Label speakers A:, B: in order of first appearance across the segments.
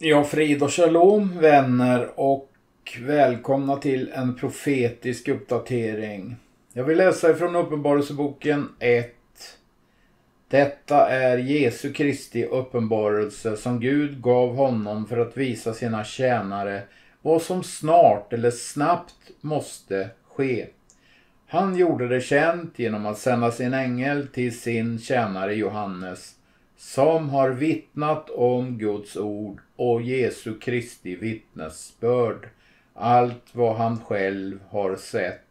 A: Ja, frid och shalom vänner och välkomna till en profetisk uppdatering. Jag vill läsa ifrån Uppenbarelseboken 1. Detta är Jesu Kristi uppenbarelse som Gud gav honom för att visa sina tjänare vad som snart eller snabbt måste ske. Han gjorde det känt genom att sända sin ängel till sin tjänare Johannes, som har vittnat om Guds ord och Jesu Kristi vittnesbörd, allt vad han själv har sett.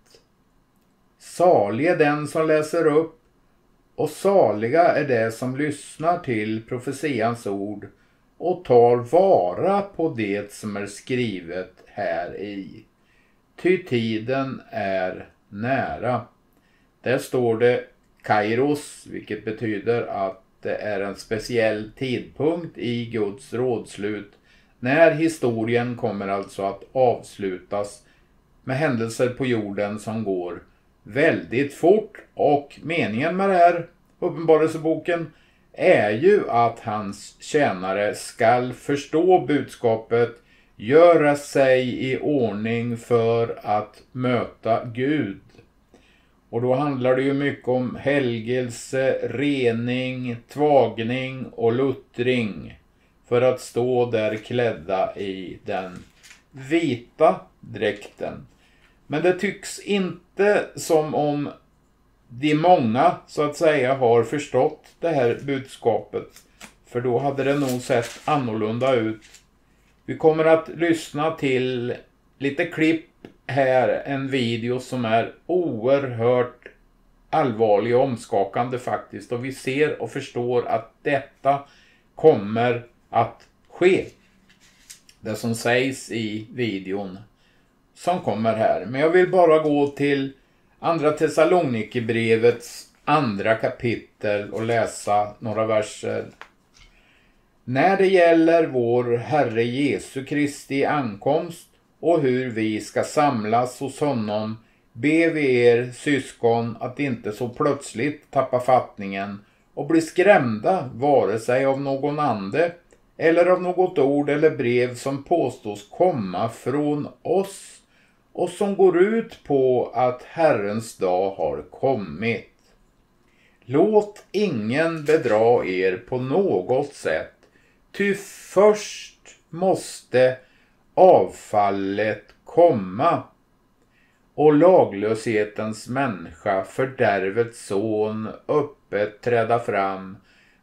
A: Salig är den som läser upp, och saliga är det som lyssnar till profetians ord och tar vara på det som är skrivet här i. Ty tiden är nära. Där står det kairos, vilket betyder att det är en speciell tidpunkt i Guds rådslut när historien kommer alltså att avslutas med händelser på jorden som går väldigt fort. Och meningen med det här uppenbarelseboken är ju att hans tjänare skall förstå budskapet, göra sig i ordning för att möta Gud. Och då handlar det ju mycket om helgelse, rening, tvagning och luttring för att stå där klädda i den vita dräkten. Men det tycks inte som om de många så att säga har förstått det här budskapet, för då hade det nog sett annorlunda ut. Vi kommer att lyssna till lite klipp här, en video som är oerhört allvarlig och omskakande faktiskt, och vi ser och förstår att detta kommer att ske. Det som sägs i videon som kommer här. Men jag vill bara gå till andra Thessalonikerbrevets andra kapitel och läsa några verser. När det gäller vår Herre Jesu Kristi ankomst och hur vi ska samlas hos honom ber vi er syskon att inte så plötsligt tappa fattningen och bli skrämda vare sig av någon ande eller av något ord eller brev som påstås komma från oss och som går ut på att Herrens dag har kommit. Låt ingen bedra er på något sätt, ty först måste avfallet komma och laglöshetens människa, fördärvets son, öppet träda fram,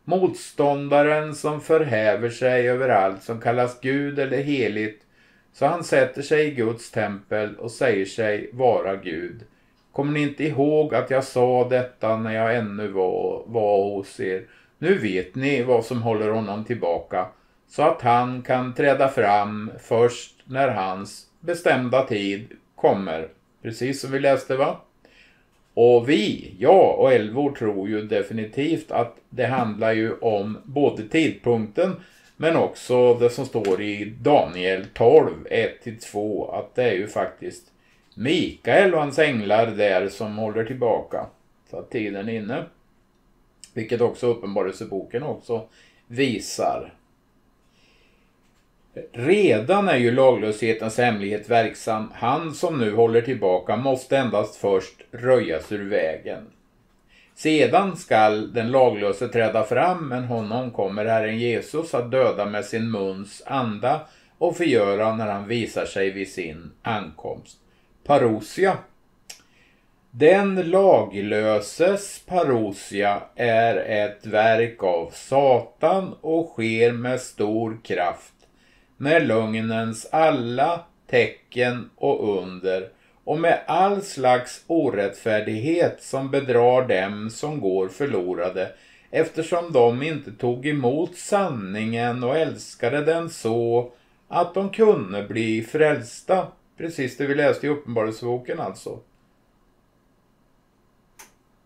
A: motståndaren som förhäver sig över allt som kallas Gud eller heligt, så han sätter sig i Guds tempel och säger sig vara Gud. Kommer ni inte ihåg att jag sa detta när jag ännu var hos er? Nu vet ni vad som håller honom tillbaka, så att han kan träda fram först när hans bestämda tid kommer. Precis som vi läste, va? Och vi, jag och Elvor, tror ju definitivt att det handlar ju om både tidpunkten men också det som står i Daniel 12, 1-2, att det är ju faktiskt Mikael och hans änglar där som håller tillbaka. Så att tiden är inne. Vilket också uppenbarelseboken också visar. Redan är ju laglöshetens hemlighet verksam. Han som nu håller tillbaka måste endast först röjas ur vägen. Sedan skall den laglöse träda fram, men honom kommer Herren Jesus att döda med sin muns anda och förgöra när han visar sig vid sin ankomst. Parousia. Den laglöses parousia är ett verk av Satan och sker med stor kraft, med lögnens alla tecken och under och med all slags orättfärdighet som bedrar dem som går förlorade, eftersom de inte tog emot sanningen och älskade den så att de kunde bli frälsta. Precis det vi läste i uppenbarelseboken alltså.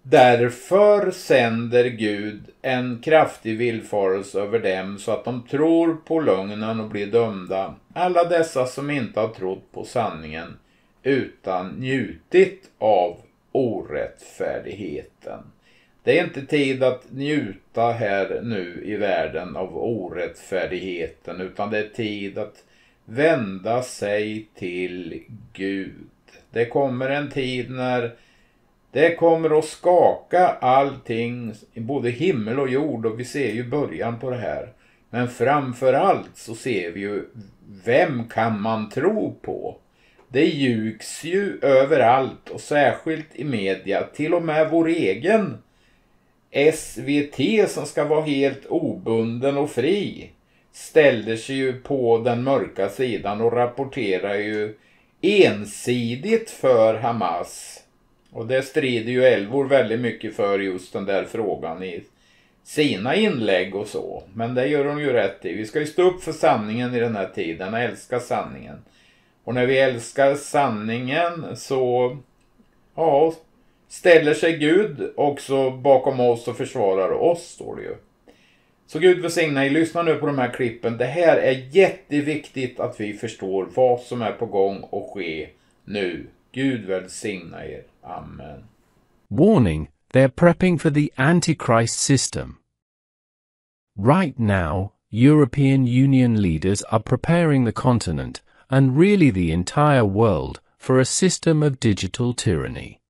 A: Därför sänder Gud en kraftig villfarelse över dem så att de tror på lögnen och blir dömda. Alla dessa som inte har trott på sanningen utan njutit av orättfärdigheten. Det är inte tid att njuta här nu i världen av orättfärdigheten, utan det är tid att vända sig till Gud. Det kommer en tid när det kommer att skaka allting, både himmel och jord, och vi ser ju början på det här. Men framförallt så ser vi ju, vem kan man tro på? Det ljugs ju överallt, och särskilt i media. Till och med vår egen SVT, som ska vara helt obunden och fri, ställer sig ju på den mörka sidan och rapporterar ju ensidigt för Hamas. Och det strider ju Elvor väldigt mycket för, just den där frågan i sina inlägg och så. Men det gör de ju rätt i. Vi ska ju stå upp för sanningen i den här tiden, och älska sanningen. Och när vi älskar sanningen så ställer sig Gud också bakom oss och försvarar oss, står det ju. Så Gud välsigna er, lyssna nu på de här klippen. Det här är jätteviktigt att vi förstår vad som är på gång och ske nu. Gud välsigna er. Amen.
B: Warning, they're prepping for the Antichrist system. Right now, European Union leaders are preparing the continent, and really the entire world, for a system of digital tyranny.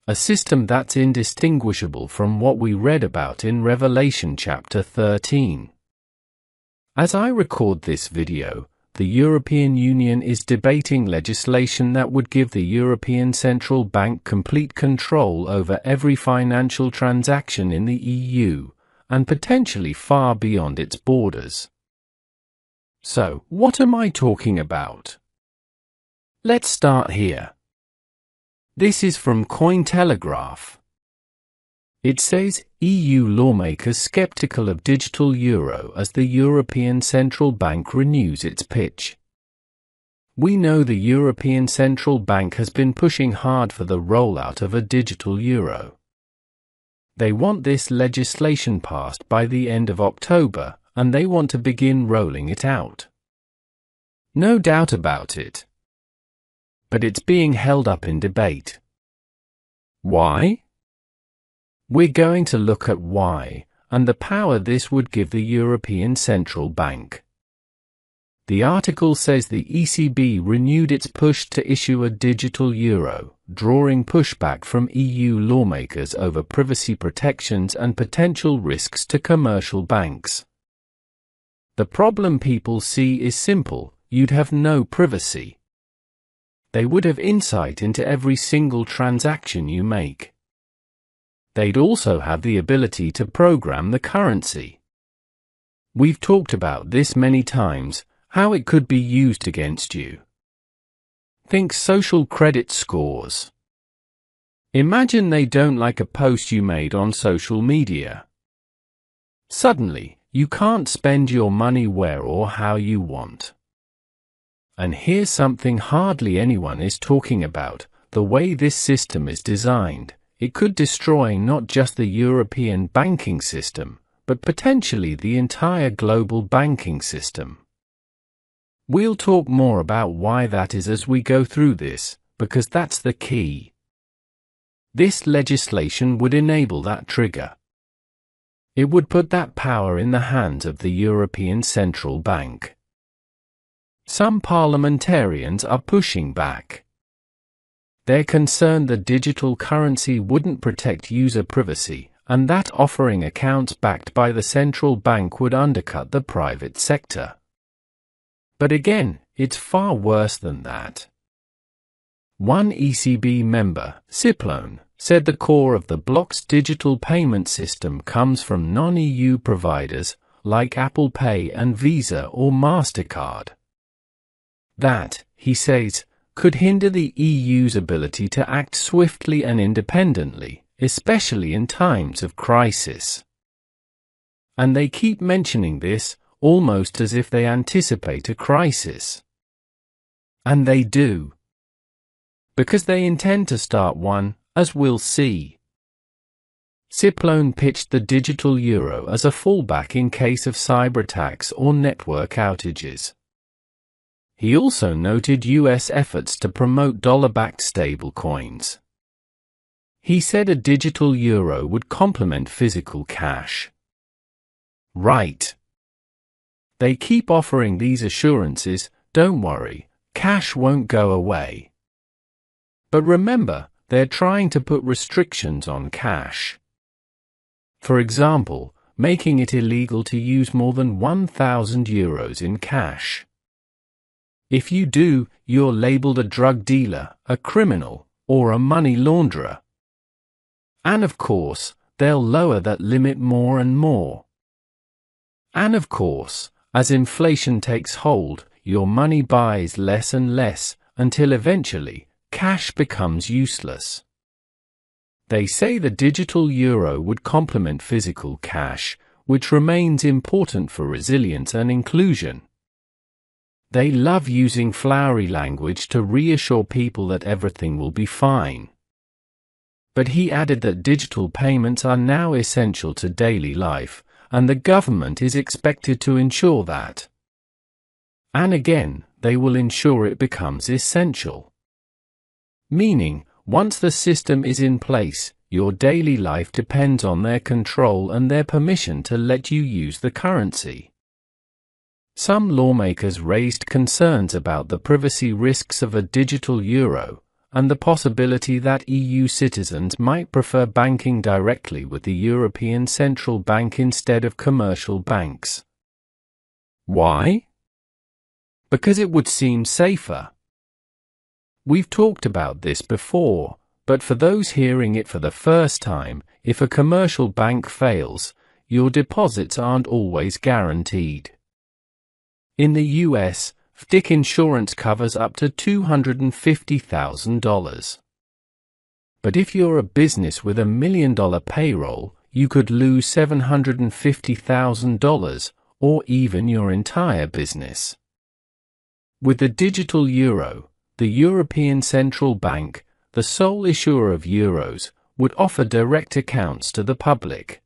B: A system that's indistinguishable from what we read about in Revelation chapter 13. As I record this video, the European Union is debating legislation that would give the European Central Bank complete control over every financial transaction in the EU, and potentially far beyond its borders. So, what am I talking about? Let's start here. This is from Cointelegraph. It says, EU lawmakers skeptical of digital euro as the European Central Bank renews its pitch. We know the European Central Bank has been pushing hard for the rollout of a digital euro. They want this legislation passed by the end of October, and they want to begin rolling it out. No doubt about it. But it's being held up in debate. Why? We're going to look at why, and the power this would give the European Central Bank. The article says the ECB renewed its push to issue a digital euro, drawing pushback from EU lawmakers over privacy protections and potential risks to commercial banks. The problem people see is simple: you'd have no privacy. They would have insight into every single transaction you make. They'd also have the ability to program the currency. We've talked about this many times, how it could be used against you. Think social credit scores. Imagine they don't like a post you made on social media. Suddenly, you can't spend your money where or how you want. And here's something hardly anyone is talking about: the way this system is designed. It could destroy not just the European banking system, but potentially the entire global banking system. We'll talk more about why that is as we go through this, because that's the key. This legislation would enable that trigger. It would put that power in the hands of the European Central Bank. Some parliamentarians are pushing back. They're concerned the digital currency wouldn't protect user privacy, and that offering accounts backed by the central bank would undercut the private sector. But again, it's far worse than that. One ECB member, Ciplone, said the core of the bloc's digital payment system comes from non-EU providers, like Apple Pay and Visa or MasterCard. That, he says, could hinder the EU's ability to act swiftly and independently, especially in times of crisis. And they keep mentioning this, almost as if they anticipate a crisis. And they do. Because they intend to start one, as we'll see. Ciplone pitched the digital euro as a fallback in case of cyber attacks or network outages. He also noted US efforts to promote dollar-backed stablecoins. He said a digital euro would complement physical cash. Right. They keep offering these assurances, don't worry, cash won't go away. But remember, they're trying to put restrictions on cash. For example, making it illegal to use more than 1,000 euros in cash. If you do, you're labeled a drug dealer, a criminal, or a money launderer. And of course, they'll lower that limit more and more. And of course, as inflation takes hold, your money buys less and less, until eventually, cash becomes useless. They say the digital euro would complement physical cash, which remains important for resilience and inclusion. They love using flowery language to reassure people that everything will be fine. But he added that digital payments are now essential to daily life, and the government is expected to ensure that. And again, they will ensure it becomes essential. Meaning, once the system is in place, your daily life depends on their control and their permission to let you use the currency. Some lawmakers raised concerns about the privacy risks of a digital euro, and the possibility that EU citizens might prefer banking directly with the European Central Bank instead of commercial banks. Why? Because it would seem safer. We've talked about this before, but for those hearing it for the first time, if a commercial bank fails, your deposits aren't always guaranteed. In the US, FDIC insurance covers up to $250,000. But if you're a business with $1 million payroll, you could lose $750,000, or even your entire business. With the digital euro, the European Central Bank, the sole issuer of euros, would offer direct accounts to the public.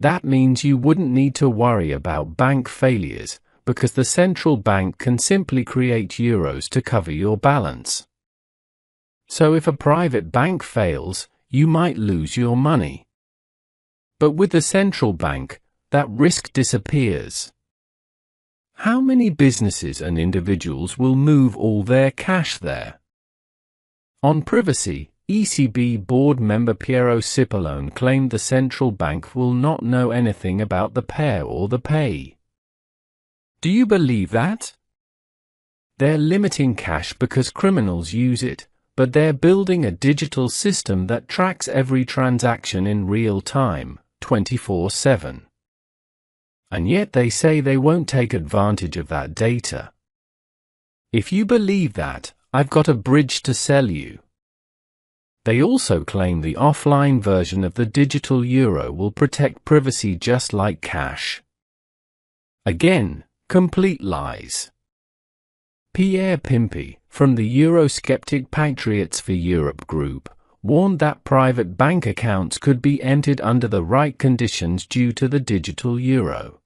B: That means you wouldn't need to worry about bank failures, because the central bank can simply create euros to cover your balance. So if a private bank fails, you might lose your money. But with the central bank, that risk disappears. How many businesses and individuals will move all their cash there? On privacy, ECB board member Piero Cipollone claimed the central bank will not know anything about the pair or the pay. Do you believe that? They're limiting cash because criminals use it, but they're building a digital system that tracks every transaction in real time, 24/7. And yet they say they won't take advantage of that data. If you believe that, I've got a bridge to sell you. They also claim the offline version of the digital euro will protect privacy just like cash. Again, complete lies. Pierre Pimpy, from the Eurosceptic Patriots for Europe group, warned that private bank accounts could be entered under the right conditions due to the digital euro.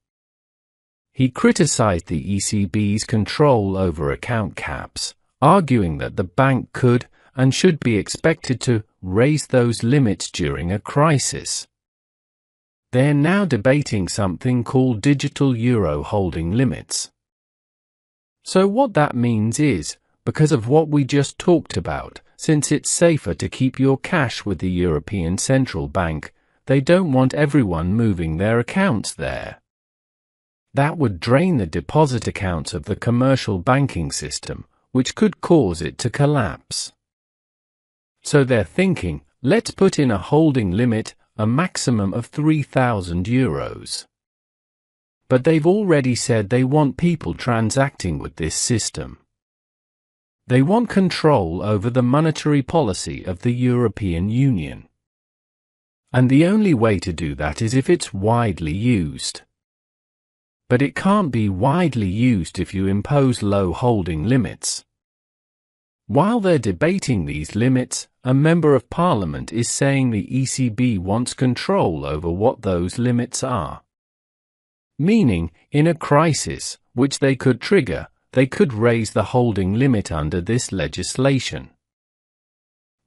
B: He criticized the ECB's control over account caps, arguing that the bank could and should be expected to raise those limits during a crisis. They're now debating something called digital euro holding limits. So what that means is, because of what we just talked about, since it's safer to keep your cash with the European Central Bank, they don't want everyone moving their accounts there. That would drain the deposit accounts of the commercial banking system, which could cause it to collapse. So they're thinking, let's put in a holding limit, a maximum of 3,000 euros. But they've already said they want people transacting with this system. They want control over the monetary policy of the European Union. And the only way to do that is if it's widely used. But it can't be widely used if you impose low holding limits. While they're debating these limits, a member of parliament is saying the ECB wants control over what those limits are. Meaning, in a crisis, which they could trigger, they could raise the holding limit under this legislation.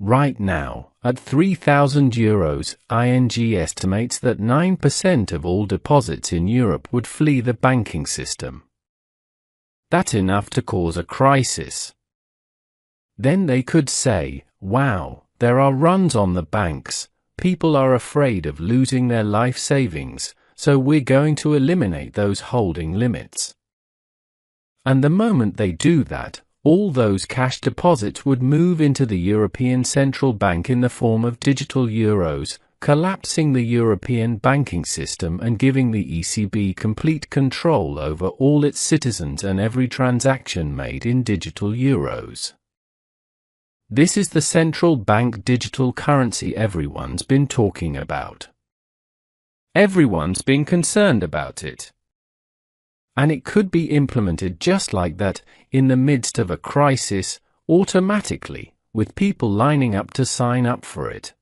B: Right now, at €3,000, ING estimates that 9% of all deposits in Europe would flee the banking system. That's enough to cause a crisis. Then they could say, wow, there are runs on the banks, people are afraid of losing their life savings, so we're going to eliminate those holding limits. And the moment they do that, all those cash deposits would move into the European Central Bank in the form of digital euros, collapsing the European banking system and giving the ECB complete control over all its citizens and every transaction made in digital euros. This is the central bank digital currency everyone's been talking about. Everyone's been concerned about it. And it could be implemented just like that, in the midst of a crisis, automatically, with people lining up to sign up for it.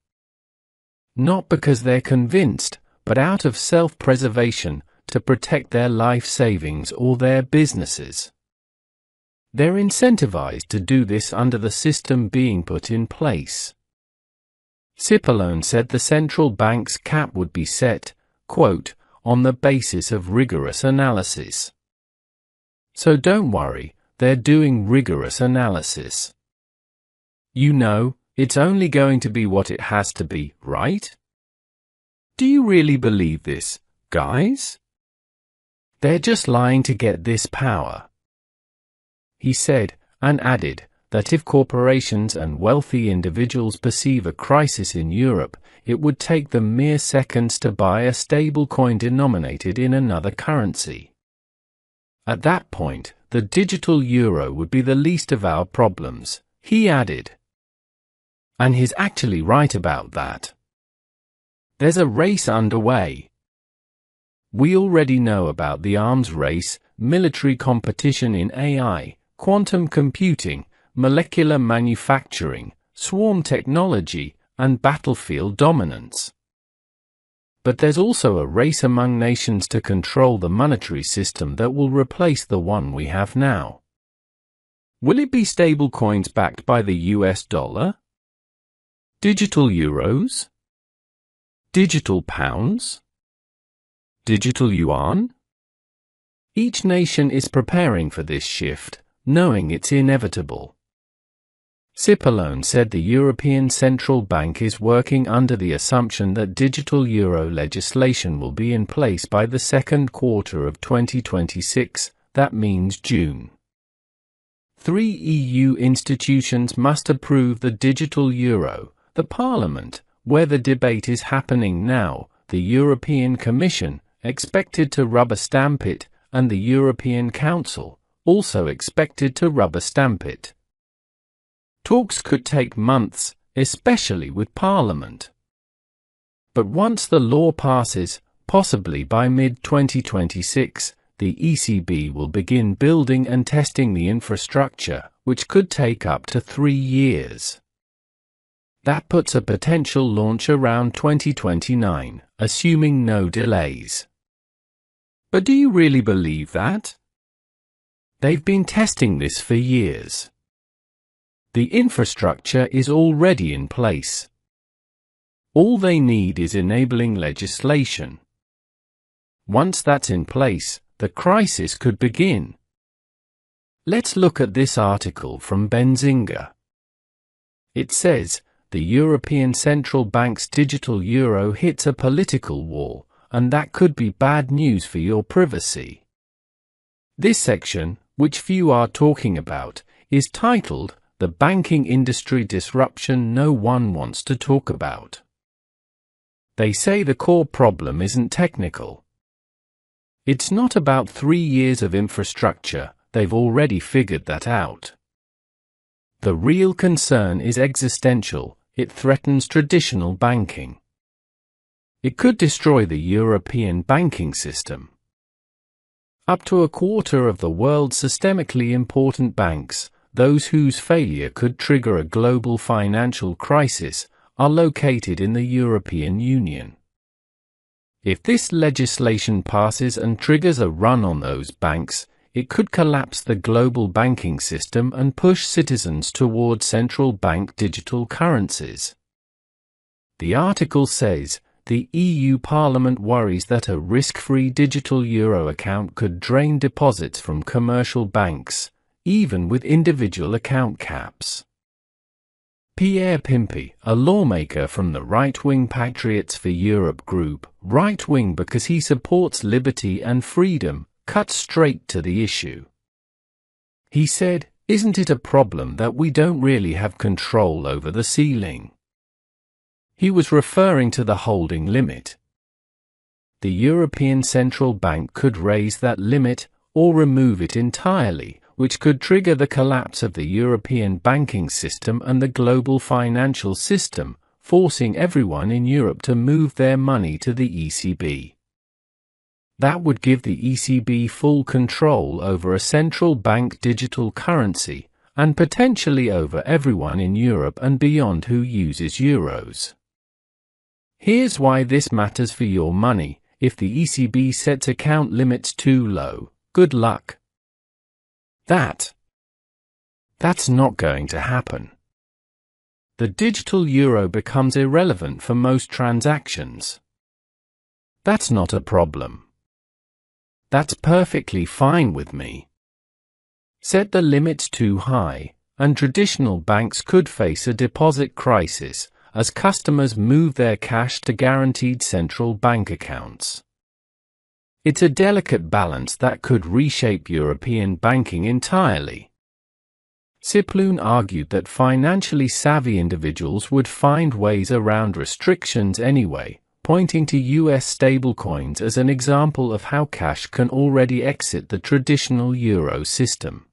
B: Not because they're convinced, but out of self-preservation, to protect their life savings or their businesses. They're incentivized to do this under the system being put in place. Cipollone said the central bank's cap would be set, quote, on the basis of rigorous analysis. So don't worry, they're doing rigorous analysis. You know, it's only going to be what it has to be, right? Do you really believe this, guys? They're just lying to get this power. He said, and added, that if corporations and wealthy individuals perceive a crisis in Europe, it would take them mere seconds to buy a stable coin denominated in another currency. At that point, the digital euro would be the least of our problems, he added. And he's actually right about that. There's a race underway. We already know about the arms race, military competition in AI, quantum computing, molecular manufacturing, swarm technology, and battlefield dominance. But there's also a race among nations to control the monetary system that will replace the one we have now. Will it be stable coins backed by the US dollar? Digital euros? Digital pounds? Digital yuan? Each nation is preparing for this shift, knowing it's inevitable. Cipollone said the European Central Bank is working under the assumption that digital euro legislation will be in place by the second quarter of 2026, that means June. 3 EU institutions must approve the digital euro: the Parliament, where the debate is happening now, the European Commission, expected to rubber stamp it, and the European Council, also expected to rubber stamp it. Talks could take months, especially with Parliament. But once the law passes, possibly by mid-2026, the ECB will begin building and testing the infrastructure, which could take up to 3 years. That puts a potential launch around 2029, assuming no delays. But do you really believe that? They've been testing this for years. The infrastructure is already in place. All they need is enabling legislation. Once that's in place, the crisis could begin. Let's look at this article from Benzinga. It says, the European Central Bank's digital euro hits a political wall, and that could be bad news for your privacy. This section, which few are talking about, is titled, The Banking Industry Disruption No One Wants to Talk About. They say the core problem isn't technical. It's not about 3 years of infrastructure, they've already figured that out. The real concern is existential, it threatens traditional banking. It could destroy the European banking system. Up to a quarter of the world's systemically important banks, those whose failure could trigger a global financial crisis, are located in the European Union. If this legislation passes and triggers a run on those banks, it could collapse the global banking system and push citizens toward central bank digital currencies. The article says, the EU Parliament worries that a risk-free digital euro account could drain deposits from commercial banks, even with individual account caps. Pierre Pimpy, a lawmaker from the right-wing Patriots for Europe group, right-wing because he supports liberty and freedom, cut straight to the issue. He said, "Isn't it a problem that we don't really have control over the ceiling?" He was referring to the holding limit. The European Central Bank could raise that limit, or remove it entirely, which could trigger the collapse of the European banking system and the global financial system, forcing everyone in Europe to move their money to the ECB. That would give the ECB full control over a central bank digital currency, and potentially over everyone in Europe and beyond who uses euros. Here's why this matters for your money. If the ECB sets account limits too low, good luck. That's not going to happen. The digital euro becomes irrelevant for most transactions. That's not a problem. That's perfectly fine with me. Set the limits too high, and traditional banks could face a deposit crisis, as customers move their cash to guaranteed central bank accounts. It's a delicate balance that could reshape European banking entirely. Ciploon argued that financially savvy individuals would find ways around restrictions anyway, pointing to US stablecoins as an example of how cash can already exit the traditional euro system.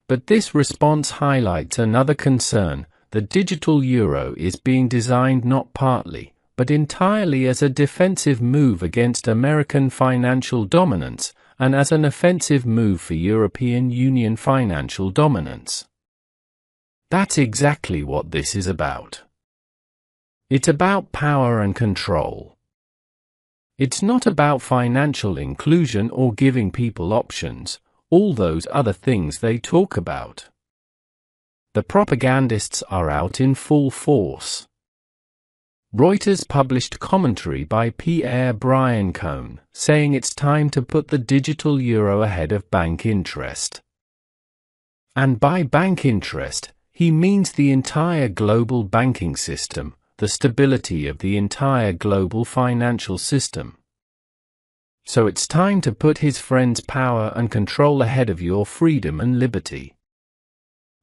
B: But this response highlights another concern. The digital euro is being designed not partly, but entirely as a defensive move against American financial dominance, and as an offensive move for European Union financial dominance. That's exactly what this is about. It's about power and control. It's not about financial inclusion or giving people options, all those other things they talk about. The propagandists are out in full force. Reuters published commentary by Pierre Brian Cohn, saying it's time to put the digital euro ahead of bank interest. And by bank interest, he means the entire global banking system, the stability of the entire global financial system. So it's time to put his friend's power and control ahead of your freedom and liberty.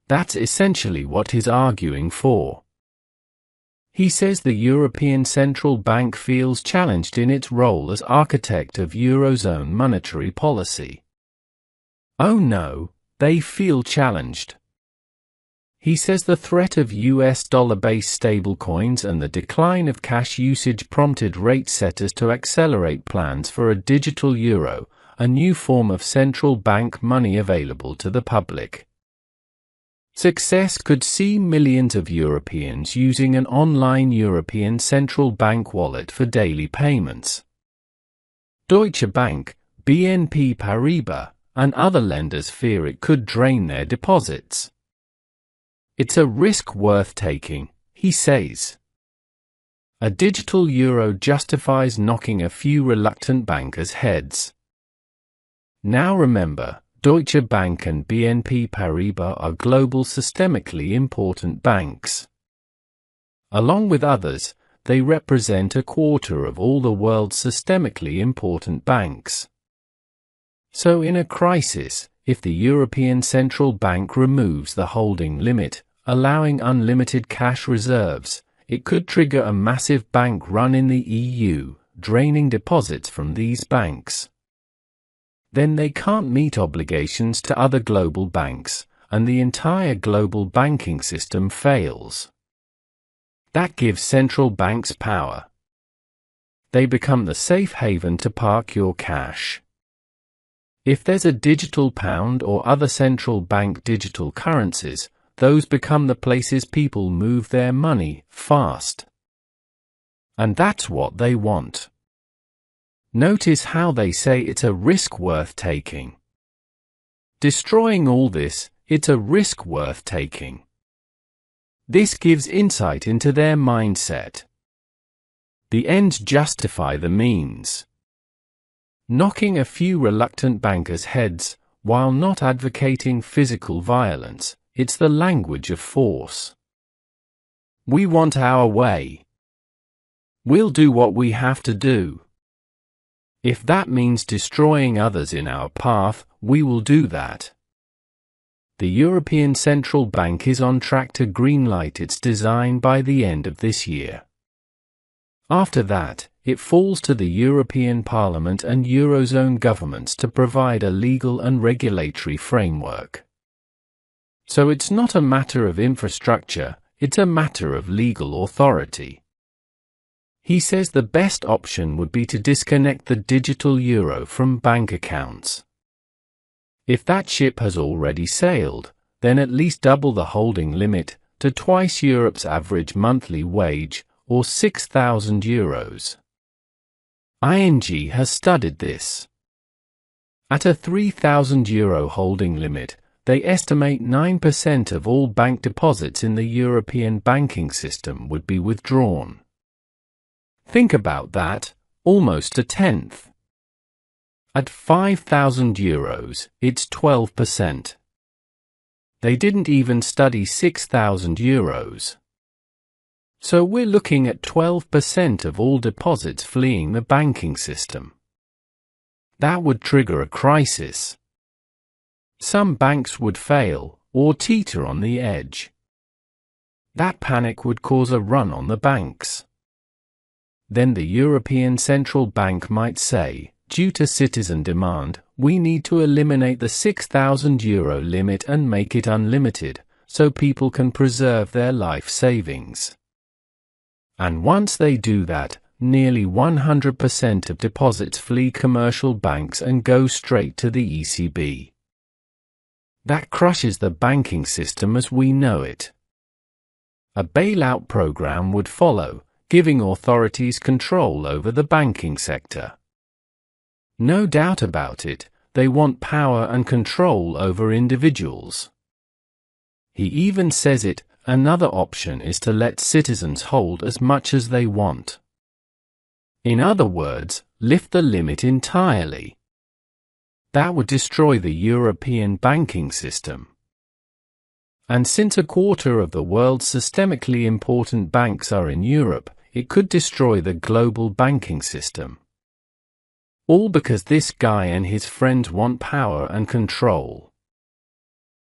B: That's essentially what he's arguing for. He says the European Central Bank feels challenged in its role as architect of Eurozone monetary policy. Oh no, they feel challenged. He says the threat of US dollar-based stablecoins and the decline of cash usage prompted rate setters to accelerate plans for a digital euro, a new form of central bank money available to the public. Success could see millions of Europeans using an online European central bank wallet for daily payments. Deutsche Bank, BNP Paribas, and other lenders fear it could drain their deposits. It's a risk worth taking, he says. A digital euro justifies knocking a few reluctant bankers' heads. Now remember, Deutsche Bank and BNP Paribas are global systemically important banks. Along with others, they represent a quarter of all the world's systemically important banks. So in a crisis, if the European Central Bank removes the holding limit, allowing unlimited cash reserves, it could trigger a massive bank run in the EU, draining deposits from these banks. Then they can't meet obligations to other global banks, and the entire global banking system fails. That gives central banks power. They become the safe haven to park your cash. If there's a digital pound or other central bank digital currencies, those become the places people move their money fast. And that's what they want. Notice how they say it's a risk worth taking. Destroying all this, it's a risk worth taking. This gives insight into their mindset. The ends justify the means. Knocking a few reluctant bankers' heads, while not advocating physical violence, it's the language of force. We want our way. We'll do what we have to do. If that means destroying others in our path, we will do that. The European Central Bank is on track to greenlight its design by the end of this year. After that, it falls to the European Parliament and Eurozone governments to provide a legal and regulatory framework. So it's not a matter of infrastructure, it's a matter of legal authority. He says the best option would be to disconnect the digital euro from bank accounts. If that ship has already sailed, then at least double the holding limit to twice Europe's average monthly wage, or €6,000. ING has studied this. At a €3,000 holding limit, they estimate 9% of all bank deposits in the European banking system would be withdrawn. Think about that, almost a tenth. At €5,000, it's 12%. They didn't even study €6,000. So we're looking at 12% of all deposits fleeing the banking system. That would trigger a crisis. Some banks would fail, or teeter on the edge. That panic would cause a run on the banks. Then the European Central Bank might say, due to citizen demand, we need to eliminate the €6,000 limit and make it unlimited, so people can preserve their life savings. And once they do that, nearly 100% of deposits flee commercial banks and go straight to the ECB. That crushes the banking system as we know it. A bailout program would follow, giving authorities control over the banking sector. No doubt about it, they want power and control over individuals. He even says it, another option is to let citizens hold as much as they want. In other words, lift the limit entirely. That would destroy the European banking system. And since a quarter of the world's systemically important banks are in Europe, it could destroy the global banking system. All because this guy and his friends want power and control.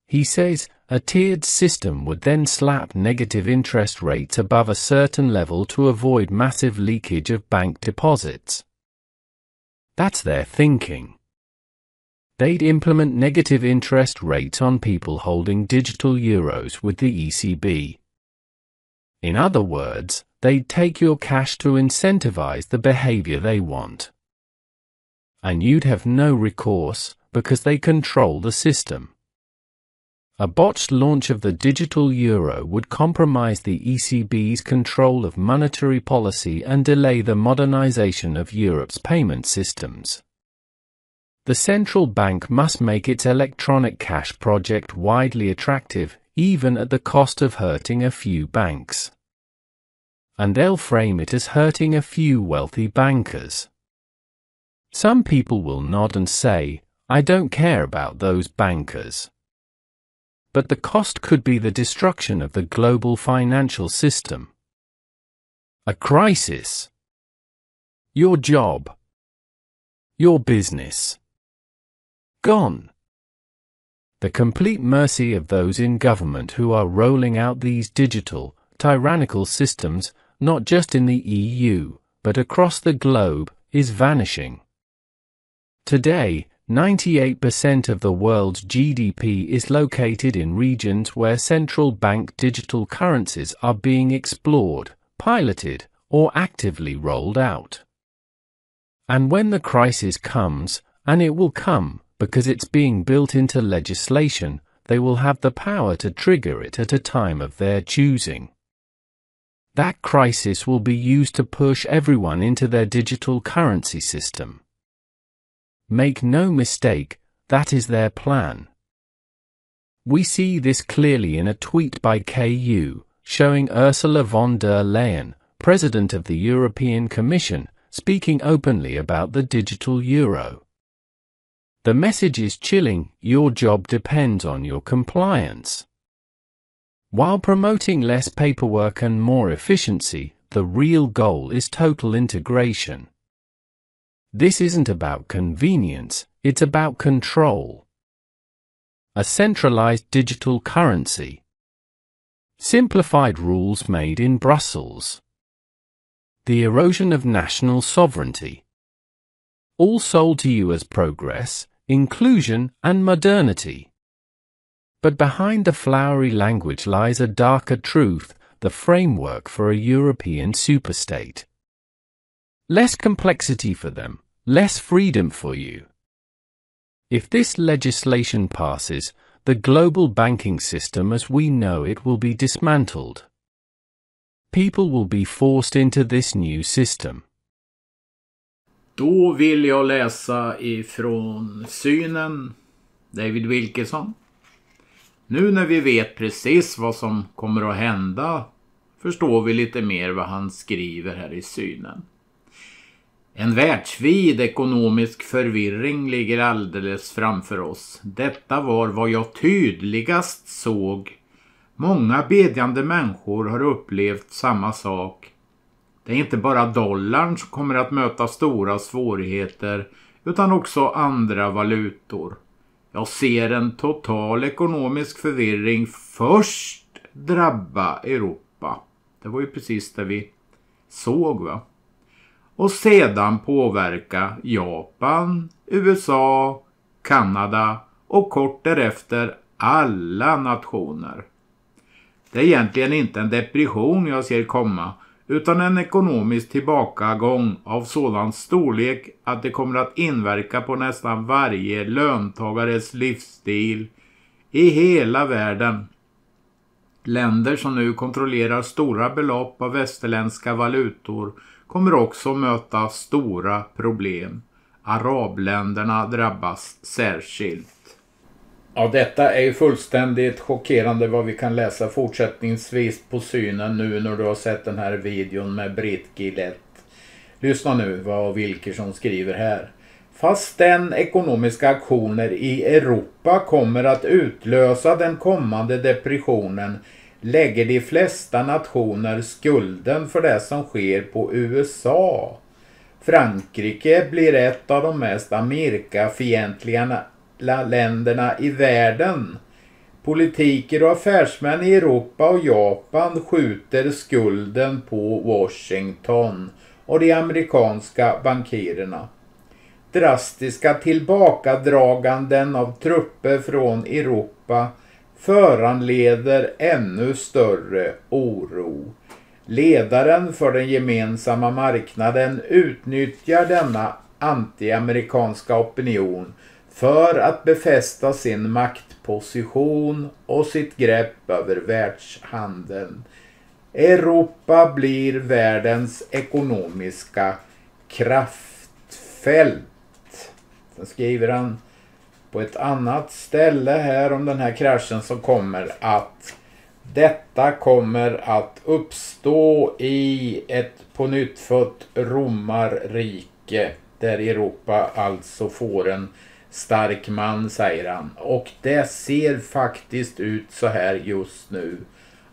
B: He says, a tiered system would then slap negative interest rates above a certain level to avoid massive leakage of bank deposits. That's their thinking. They'd implement negative interest rates on people holding digital euros with the ECB. In other words, they'd take your cash to incentivize the behavior they want. And you'd have no recourse, because they control the system. A botched launch of the digital euro would compromise the ECB's control of monetary policy and delay the modernization of Europe's payment systems. The central bank must make its electronic cash project widely attractive, even at the cost of hurting a few banks. And they'll frame it as hurting a few wealthy bankers. Some people will nod and say, I don't care about those bankers. But the cost could be the destruction of the global financial system. A crisis. Your job. Your business. Gone. The complete mercy of those in government who are rolling out these digital, tyrannical systems, not just in the EU, but across the globe, is vanishing. Today, 98% of the world's GDP is located in regions where central bank digital currencies are being explored, piloted, or actively rolled out. And when the crisis comes, and it will come, because it's being built into legislation, they will have the power to trigger it at a time of their choosing. That crisis will be used to push everyone into their digital currency system. Make no mistake, that is their plan. We see this clearly in a tweet by KU, showing Ursula von der Leyen, President of the European Commission, speaking openly about the digital euro. The message is chilling: your job depends on your compliance. While promoting less paperwork and more efficiency, the real goal is total integration. This isn't about convenience, it's about control. A centralized digital currency. Simplified rules made in Brussels. The erosion of national sovereignty. All sold to you as progress, inclusion, and modernity. But behind the flowery language lies a darker truth, the framework for a European superstate. Less complexity for them, less freedom for you. If this legislation passes, the global banking system as we know it will be dismantled. People will be forced into this new system.
A: Då vill jag läsa ifrån Synen, David Wilkeson. Nu när vi vet precis vad som kommer att hända förstår vi lite mer vad han skriver här i Synen. En världsvid ekonomisk förvirring ligger alldeles framför oss. Detta var vad jag tydligast såg. Många bedjande människor har upplevt samma sak. Det är inte bara dollarn som kommer att möta stora svårigheter utan också andra valutor. Jag ser en total ekonomisk förvirring först drabba Europa. Det var ju precis det vi såg, va? Och sedan påverka Japan, USA, Kanada och kort därefter alla nationer. Det är egentligen inte en depression jag ser komma, utan en ekonomisk tillbakagång av sådan storlek att det kommer att inverka på nästan varje löntagares livsstil i hela världen. Länder som nu kontrollerar stora belopp av västerländska valutor kommer också möta stora problem. Arabländerna drabbas särskilt. Ja, detta är ju fullständigt chockerande vad vi kan läsa fortsättningsvis på Synen nu när du har sett den här videon med Britt Gillette. Lyssna nu vad Wilkeson skriver här. Fast den ekonomiska aktioner i Europa kommer att utlösa den kommande depressionen lägger de flesta nationer skulden för det som sker på USA. Frankrike blir ett av de mest Amerikafientliga länderna i världen. Politiker och affärsmän i Europa och Japan skjuter skulden på Washington och de amerikanska bankirerna. Drastiska tillbakadraganden av trupper från Europa föranleder ännu större oro. Ledaren för den gemensamma marknaden utnyttjar denna anti-amerikanska opinion för att befästa sin maktposition och sitt grepp över världshandeln. Europa blir världens ekonomiska kraftfält. Sen skriver han på ett annat ställe här om den här kraschen som kommer att detta kommer att uppstå i ett pånyttfött romarrike där Europa alltså får en stark man, säger han. Och det ser faktiskt ut så här just nu.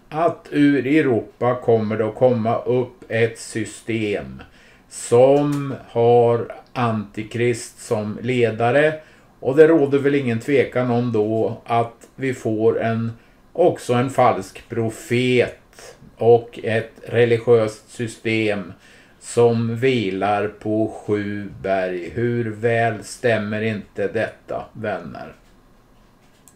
A: Att ur Europa kommer det att komma upp ett system som har Antikrist som ledare. Och det råder väl ingen tvekan om då att vi får också en falsk profet och ett religiöst system som vilar på 7 berg. Hur väl stämmer inte detta, vänner?